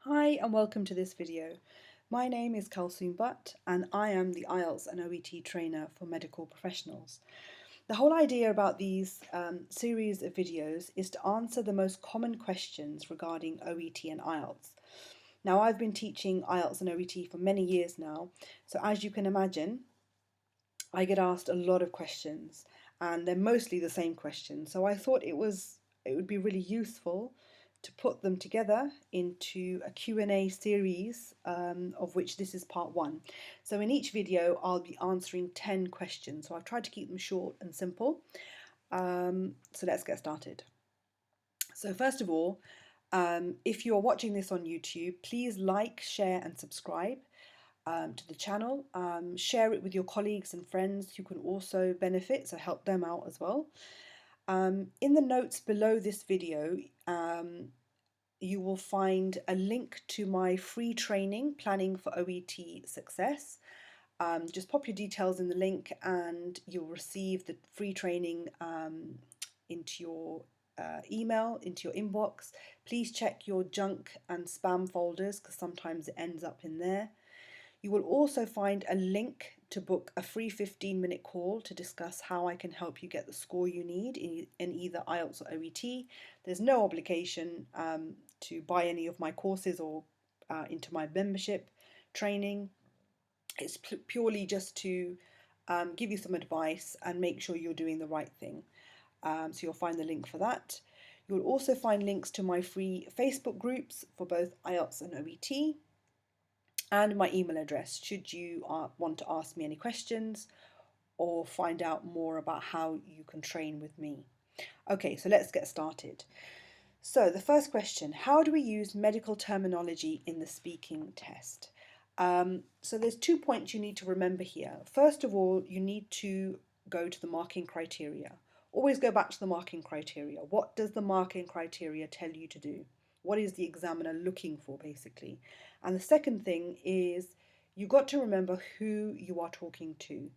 Hi and welcome to this video. My name is Kalsoom and I am the IELTS and OET trainer for medical professionals. The whole idea about these series of videos is to answer the most common questions regarding OET and IELTS. Now, I've been teaching IELTS and OET for many years now, so as you can imagine, I get asked a lot of questions and they're mostly the same questions. So I thought it would be really useful to put them together into a Q&A series, of which this is part one. So in each video, I'll be answering 10 questions. So I've tried to keep them short and simple. So let's get started. So first of all, if you're watching this on YouTube, please like, share and subscribe to the channel. Share it with your colleagues and friends who can also benefit, so help them out as well. In the notes below this video, you will find a link to my free training, Planning for OET Success. Just pop your details in the link and you'll receive the free training into your email, into your inbox. Please check your junk and spam folders because sometimes it ends up in there. You will also find a link to book a free 15-minute call to discuss how I can help you get the score you need in either IELTS or OET. There's no obligation to buy any of my courses or into my membership training. It's purely just to give you some advice and make sure you're doing the right thing. So you'll find the link for that. You'll also find links to my free Facebook groups for both IELTS and OET, and my email address should you want to ask me any questions or find out more about how you can train with me. Okay, so let's get started. So the first question, how do we use medical terminology in the speaking test? So there's 2 points you need to remember here. First of all, you need to go to the marking criteria. Always go back to the marking criteria. What does the marking criteria tell you to do? What is the examiner looking for, basically? And the second thing is you've got to remember who you are talking to.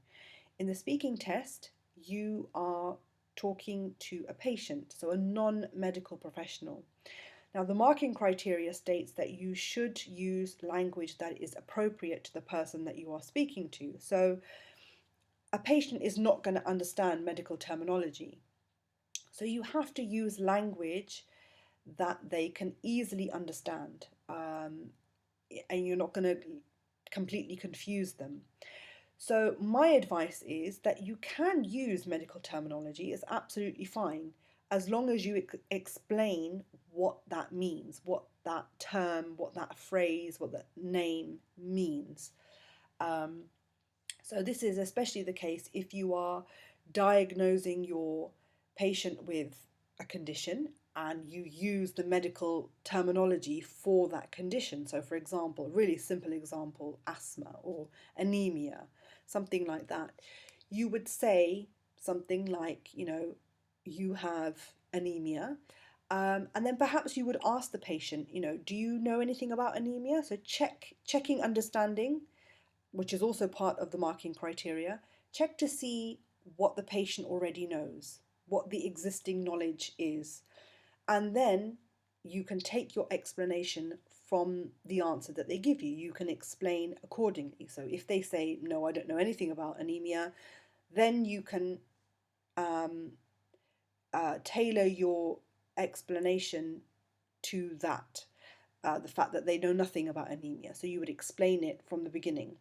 In the speaking test, you are talking to a patient, so a non-medical professional. Now, the marking criteria states that you should use language that is appropriate to the person that you are speaking to. So a patient is not going to understand medical terminology. So you have to use language that they can easily understand, and you're not going to completely confuse them. So my advice is that you can use medical terminology, it's absolutely fine, as long as you explain what that means, what that term, what that phrase, what that name means. So this is especially the case if you are diagnosing your patient with a condition and you use the medical terminology for that condition. So for example, really simple example, asthma or anemia, something like that. You would say something like, you have anemia. And then perhaps you would ask the patient, do you know anything about anemia? So checking understanding, which is also part of the marking criteria. Check to see what the patient already knows, what the existing knowledge is. And then you can take your explanation from the answer that they give you. You can explain accordingly. So if they say, no, I don't know anything about anemia, then you can tailor your explanation to that, the fact that they know nothing about anemia. So you would explain it from the beginning.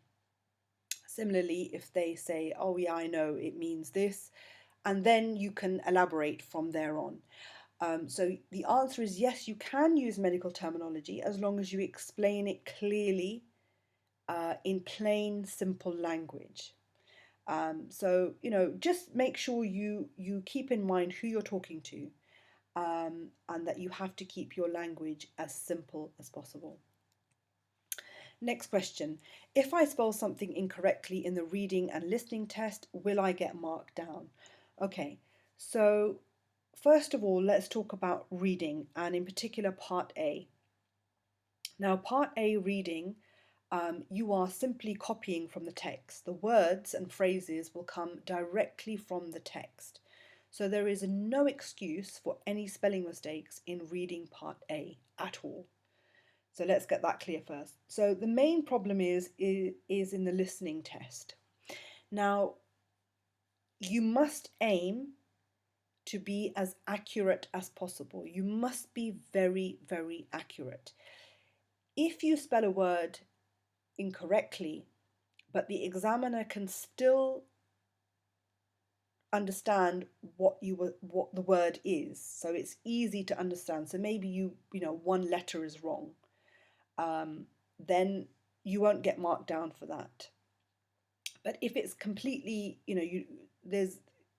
Similarly, if they say, oh yeah, I know it means this, and then you can elaborate from there on. So the answer is yes, you can use medical terminology as long as you explain it clearly in plain, simple language. So, just make sure you keep in mind who you're talking to, and that you have to keep your language as simple as possible. Next question. If I spell something incorrectly in the reading and listening test, will I get marked down? Okay, so first of all, let's talk about reading, and in particular part A. Now, part A reading, you are simply copying from the text. The words and phrases will come directly from the text. So there is no excuse for any spelling mistakes in reading part A at all. So let's get that clear first. So the main problem is in the listening test. Now, you must aim to be as accurate as possible. You must be very, very accurate. If you spell a word incorrectly, but the examiner can still understand what the word is, so it's easy to understand. So maybe one letter is wrong, then you won't get marked down for that. But if it's completely,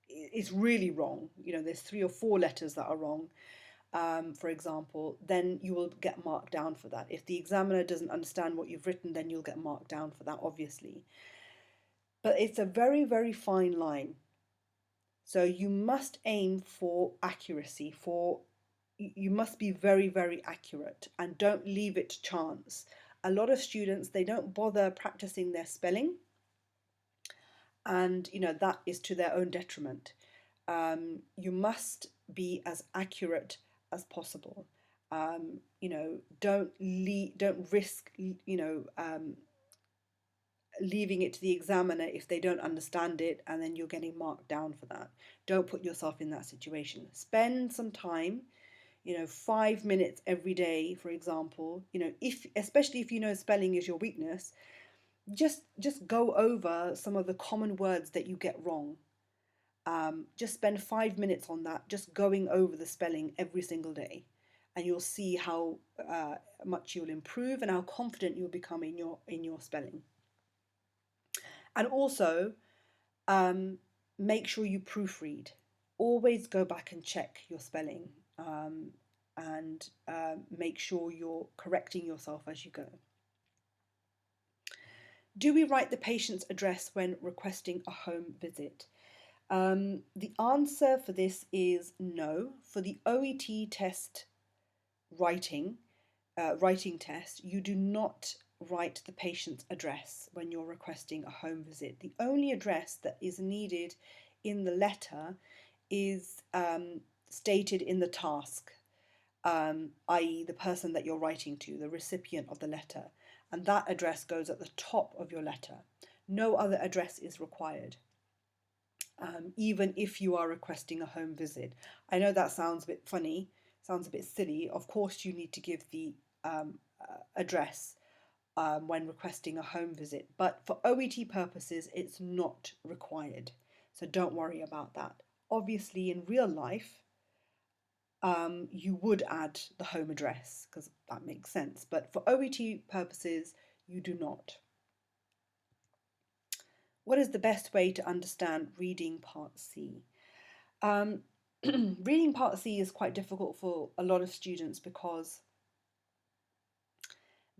it's really wrong, there's 3 or 4 letters that are wrong, for example, then you will get marked down for that. If the examiner doesn't understand what you've written, then you'll get marked down for that, obviously. But it's a very, very fine line. So you must aim for accuracy, you must be very, very accurate, and don't leave it to chance. A lot of students, they don't bother practicing their spelling, and that is to their own detriment. You must be as accurate as possible. Don't risk leaving it to the examiner if they don't understand it, and then you're getting marked down for that. Don't put yourself in that situation. Spend some time, 5 minutes every day, for example. Especially if spelling is your weakness, just go over some of the common words that you get wrong. Just spend 5 minutes on that, just going over the spelling every single day, and you'll see how much you'll improve and how confident you'll become in your spelling. And also, make sure you proofread. Always go back and check your spelling, and make sure you're correcting yourself as you go. Do we write the patient's address when requesting a home visit? The answer for this is no. For the OET test writing test, you do not write the patient's address when you're requesting a home visit. The only address that is needed in the letter is stated in the task, i.e. the person that you're writing to, the recipient of the letter, and that address goes at the top of your letter. No other address is required, even if you are requesting a home visit. I know that sounds a bit funny, sounds a bit silly. Of course you need to give the address when requesting a home visit, but for OET purposes it's not required, so don't worry about that. Obviously in real life you would add the home address because that makes sense, but for OET purposes you do not. What is the best way to understand reading part C? Reading part C is quite difficult for a lot of students because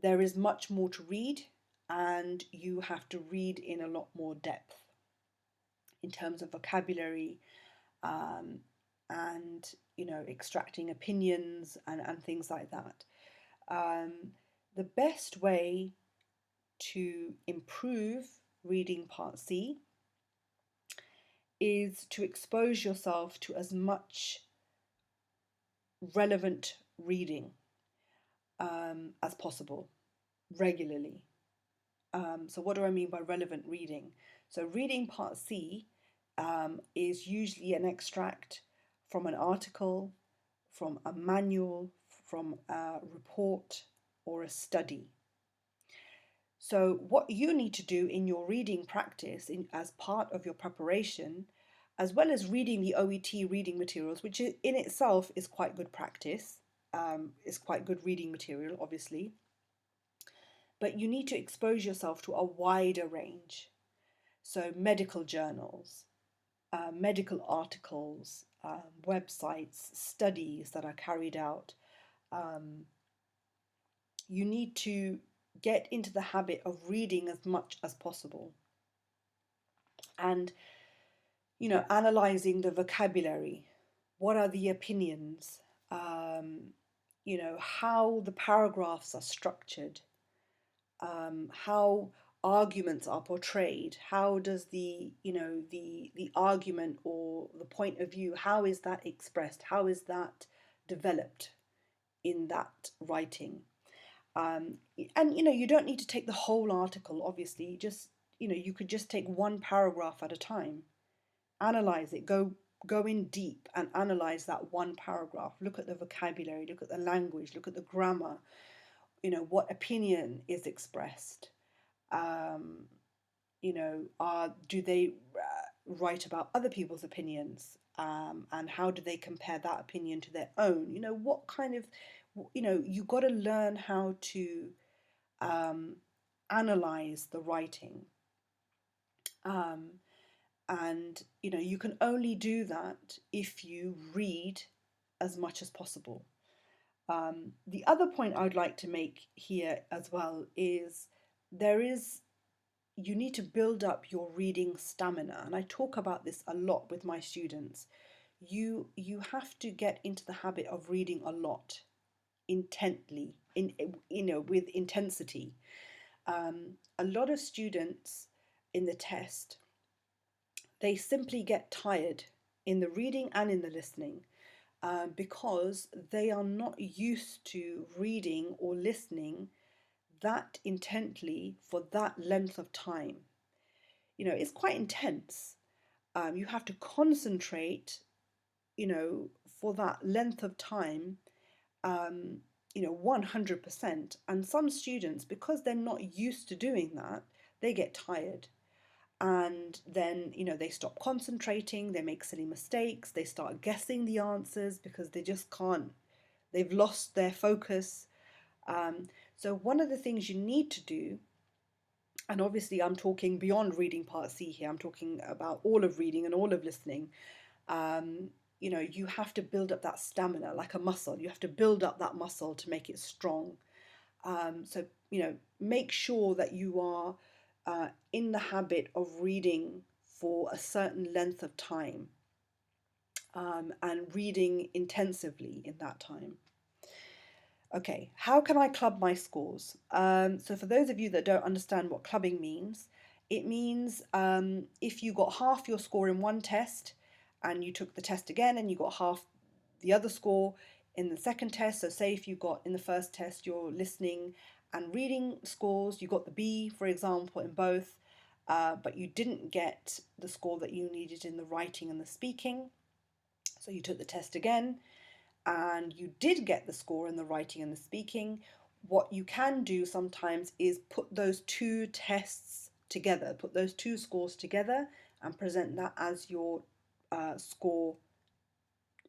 there is much more to read, and you have to read in a lot more depth in terms of vocabulary, and extracting opinions and things like that. The best way to improve reading part C is to expose yourself to as much relevant reading as possible regularly. So what do I mean by relevant reading? So reading part C is usually an extract from an article, from a manual, from a report, or a study. So what you need to do in your reading practice as part of your preparation, as well as reading the OET reading materials, which in itself is quite good practice, is quite good reading material, obviously, but you need to expose yourself to a wider range. So medical journals, medical articles, websites, studies that are carried out. You need to get into the habit of reading as much as possible, and analyzing the vocabulary. What are the opinions? How the paragraphs are structured, how arguments are portrayed. How does the argument or the point of view, how is that expressed? How is that developed in that writing? And you don't need to take the whole article, obviously. Just, you could just take one paragraph at a time, analyze it, go in deep and analyze that one paragraph. Look at the vocabulary, look at the language, look at the grammar, what opinion is expressed. Um, do they write about other people's opinions? And how do they compare that opinion to their own? What kind of, you got to learn how to um, analyze the writing. Um, and you can only do that if you read as much as possible. The other point I would like to make here as well is there is you need to build up your reading stamina, and I talk about this a lot with my students. You have to get into the habit of reading a lot, intently, with intensity. A lot of students in the test, they simply get tired in the reading and in the listening, because they are not used to reading or listening that intently for that length of time. It's quite intense. You have to concentrate, for that length of time, 100%. And some students, because they're not used to doing that, they get tired. And then, they stop concentrating, they make silly mistakes, they start guessing the answers because they just can't, they've lost their focus. So, one of the things you need to do, and obviously I'm talking beyond reading part C here, I'm talking about all of reading and all of listening. You have to build up that stamina like a muscle. You have to build up that muscle to make it strong. So, make sure that you are in the habit of reading for a certain length of time, and reading intensively in that time. Okay, how can I club my scores? So for those of you that don't understand what clubbing means, it means if you got half your score in one test and you took the test again and you got half the other score in the second test. So say if you got in the first test your listening and reading scores, you got the B, for example, in both, but you didn't get the score that you needed in the writing and the speaking. So you took the test again and you did get the score in the writing and the speaking. What you can do sometimes is put those two tests together, put those two scores together and present that as your score,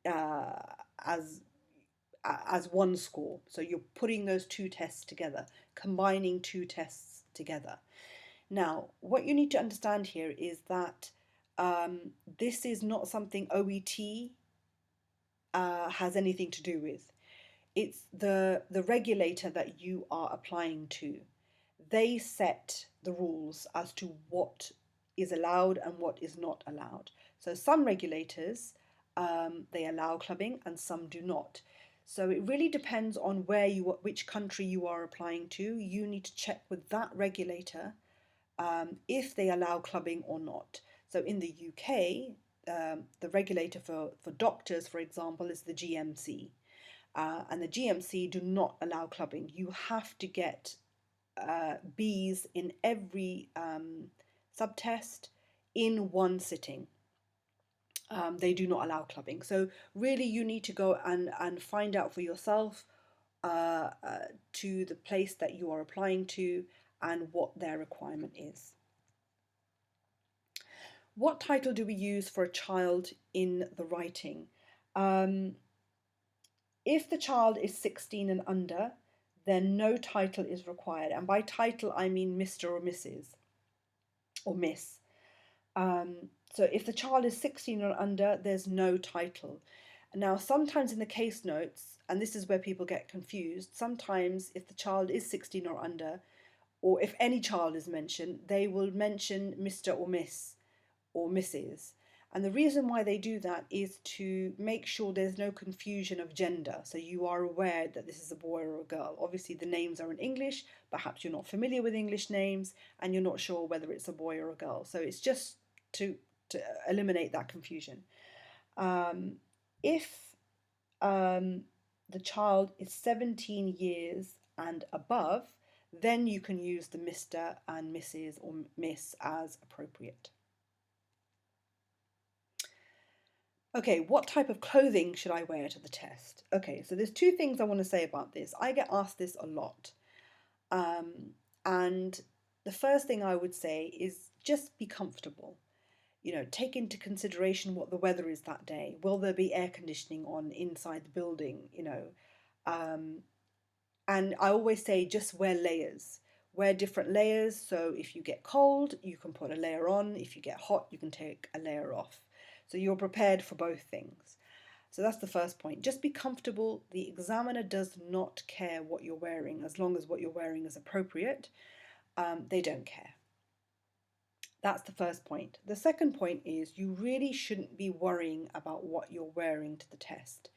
uh, as one score. So you're putting those two tests together, combining two tests together. Now, what you need to understand here is that this is not something OET has anything to do with. It's the regulator that you are applying to. They set the rules as to what is allowed and what is not allowed. So some regulators, they allow clubbing and some do not. So it really depends on which country you are applying to. You need to check with that regulator if they allow clubbing or not. So in the UK, the regulator for doctors, for example, is the GMC. And the GMC do not allow clubbing. You have to get Bs in every subtest in one sitting. They do not allow clubbing. So really you need to go and find out for yourself to the place that you are applying to and what their requirement is. What title do we use for a child in the writing? If the child is 16 and under, then no title is required. And by title, I mean Mr. or Mrs. or Miss. So if the child is 16 or under, there's no title. Now, sometimes in the case notes, and this is where people get confused, sometimes if the child is 16 or under, or if any child is mentioned, they will mention Mr. or Miss or Mrs. And the reason why they do that is to make sure there's no confusion of gender. So you are aware that this is a boy or a girl. Obviously, the names are in English. Perhaps you're not familiar with English names and you're not sure whether it's a boy or a girl. So it's just to eliminate that confusion. If the child is 17 years and above, then you can use the Mr. and Mrs. or Miss as appropriate. Okay, what type of clothing should I wear to the test? Okay, so there's two things I want to say about this. I get asked this a lot. And the first thing I would say is just be comfortable. Take into consideration what the weather is that day. Will there be air conditioning on inside the building? And I always say just wear layers. Wear different layers, so if you get cold, you can put a layer on. If you get hot, you can take a layer off. So you're prepared for both things. So that's the first point. Just be comfortable. The examiner does not care what you're wearing as long as what you're wearing is appropriate. They don't care. That's the first point. The second point is you really shouldn't be worrying about what you're wearing to the test.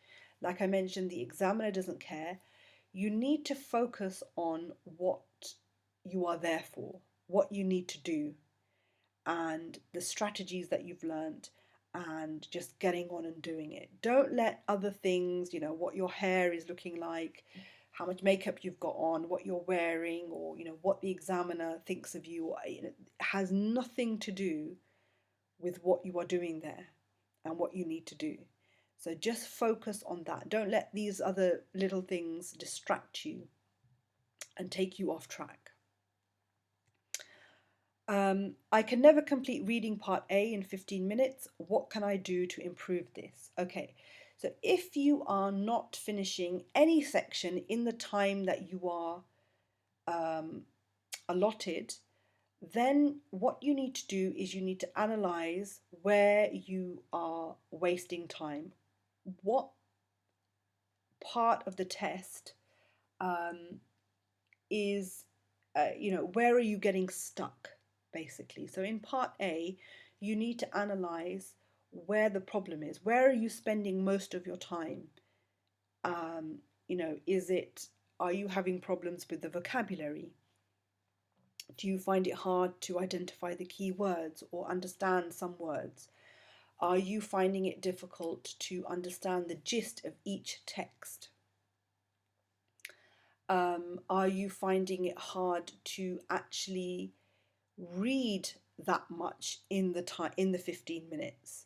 Like I mentioned, the examiner doesn't care. You need to focus on what you are there for, what you need to do, and the strategies that you've learned, and just getting on and doing it. Don't let other things, what your hair is looking like, how much makeup you've got on, what you're wearing, or what the examiner thinks of you, has nothing to do with what you are doing there and what you need to do. So just focus on that. Don't let these other little things distract you and take you off track. I can never complete reading part A in 15 minutes. What can I do to improve this? Okay, so if you are not finishing any section in the time that you are allotted, then what you need to do is you need to analyze where you are wasting time. What part of the test is, where are you getting stuck, basically? So in part A, you need to analyze where the problem is. Where are you spending most of your time? Are you having problems with the vocabulary? Do you find it hard to identify the key words or understand some words? Are you finding it difficult to understand the gist of each text? Are you finding it hard to actually read that much in the 15 minutes?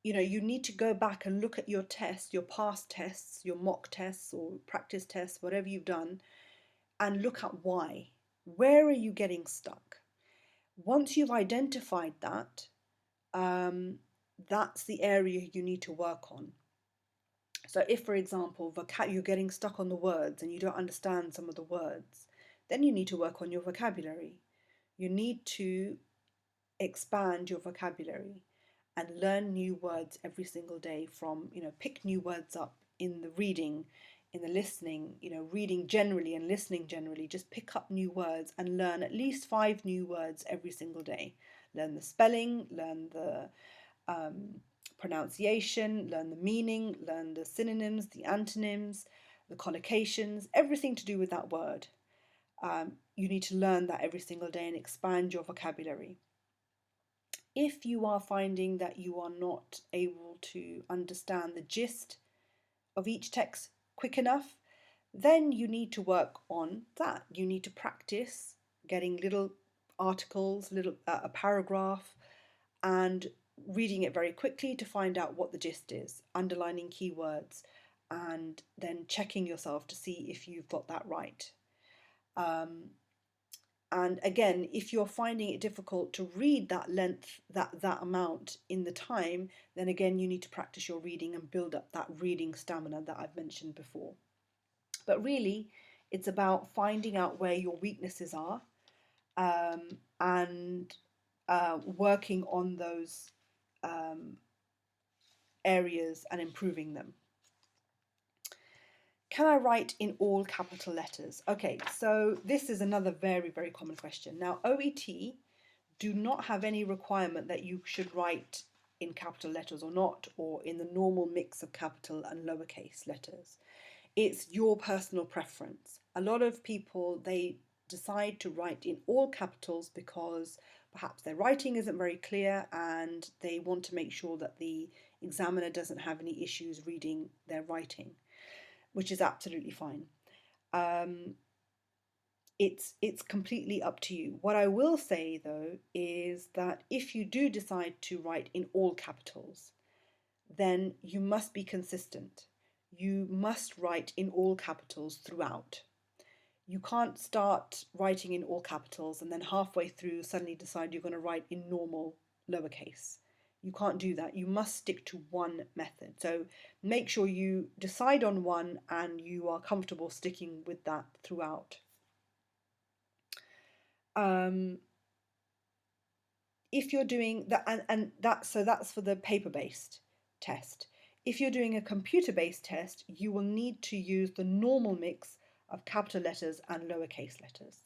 You need to go back and look at your tests, your past tests, your mock tests or practice tests, whatever you've done, and look at why. Where are you getting stuck? Once you've identified that, that's the area you need to work on. So if, for example, you're getting stuck on the words and you don't understand some of the words, then you need to work on your vocabulary. You need to expand your vocabulary and learn new words every single day from, pick new words up in the reading, in the listening, reading generally and listening generally. Just pick up new words and learn at least 5 new words every single day. Learn the spelling, learn the pronunciation, learn the meaning, learn the synonyms, the antonyms, the collocations, everything to do with that word. You need to learn that every single day and expand your vocabulary. If you are finding that you are not able to understand the gist of each text quick enough, then you need to work on that. You need to practice getting little articles, a paragraph, and reading it very quickly to find out what the gist is, underlining keywords, and then checking yourself to see if you've got that right. And again, if you're finding it difficult to read that length, that amount in the time, then again, you need to practice your reading and build up that reading stamina that I've mentioned before. But really, it's about finding out where your weaknesses are and working on those areas and improving them. Can I write in all capital letters? Okay, so this is another very, very common question. Now, OET do not have any requirement that you should write in capital letters or not, or in the normal mix of capital and lowercase letters. It's your personal preference. A lot of people, they decide to write in all capitals because perhaps their writing isn't very clear and they want to make sure that the examiner doesn't have any issues reading their writing. which is absolutely fine. It's completely up to you. What I will say though is that if you do decide to write in all capitals, then you must be consistent. You must write in all capitals throughout. You can't start writing in all capitals and then halfway through suddenly decide you're going to write in normal lowercase. You can't do that. You must stick to one method. So make sure you decide on one and you are comfortable sticking with that throughout. If you're doing that, so that's for the paper-based test. If you're doing a computer-based test, you will need to use the normal mix of capital letters and lowercase letters.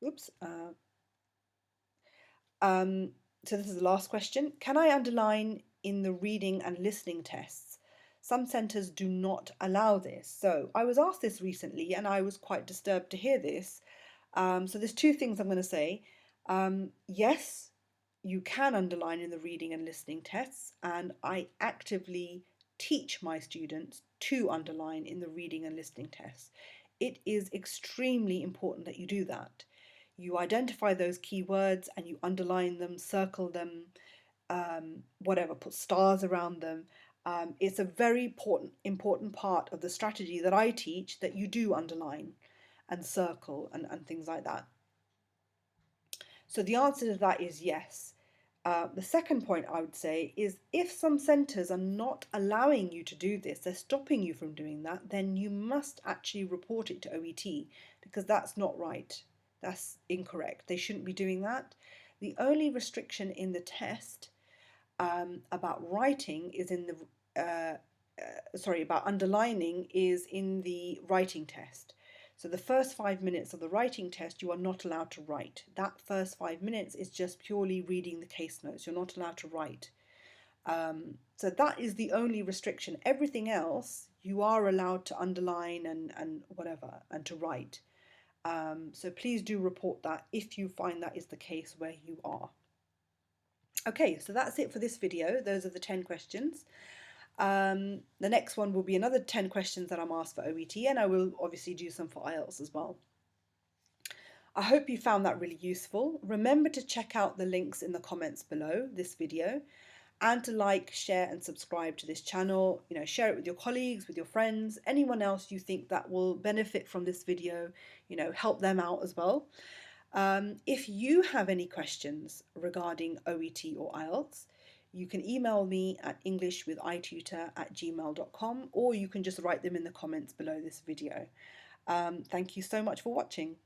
Oops. So this is the last question. Can I underline in the reading and listening tests? Some centres do not allow this. So I was asked this recently and I was quite disturbed to hear this. So there's two things I'm going to say. Yes, you can underline in the reading and listening tests, and I actively teach my students to underline in the reading and listening tests. It is extremely important that you do that. You identify those keywords and you underline them, circle them, whatever, put stars around them. It's a very important part of the strategy that I teach, that you do underline and circle and things like that. So the answer to that is yes. The second point I would say is if some centres are not allowing you to do this, they're stopping you from doing that, then you must actually report it to OET, because that's not right. That's incorrect. They shouldn't be doing that. The only restriction in the test about writing is in the, about underlining is in the writing test. So the first 5 minutes of the writing test, you are not allowed to write. That first 5 minutes is just purely reading the case notes. You're not allowed to write. So that is the only restriction. Everything else, you are allowed to underline and whatever, and to write. So please do report that if you find that is the case where you are. Okay, so that's it for this video. Those are the 10 questions. The next one will be another 10 questions that I'm asked for OET, and I will obviously do some for IELTS as well. I hope you found that really useful. Remember to check out the links in the comments below this video, and to like, share and subscribe to this channel. Share it with your colleagues, with your friends, anyone else you think that will benefit from this video, help them out as well. If you have any questions regarding OET or IELTS, you can email me at englishwithitutor@gmail.com, or you can just write them in the comments below this video. Thank you so much for watching.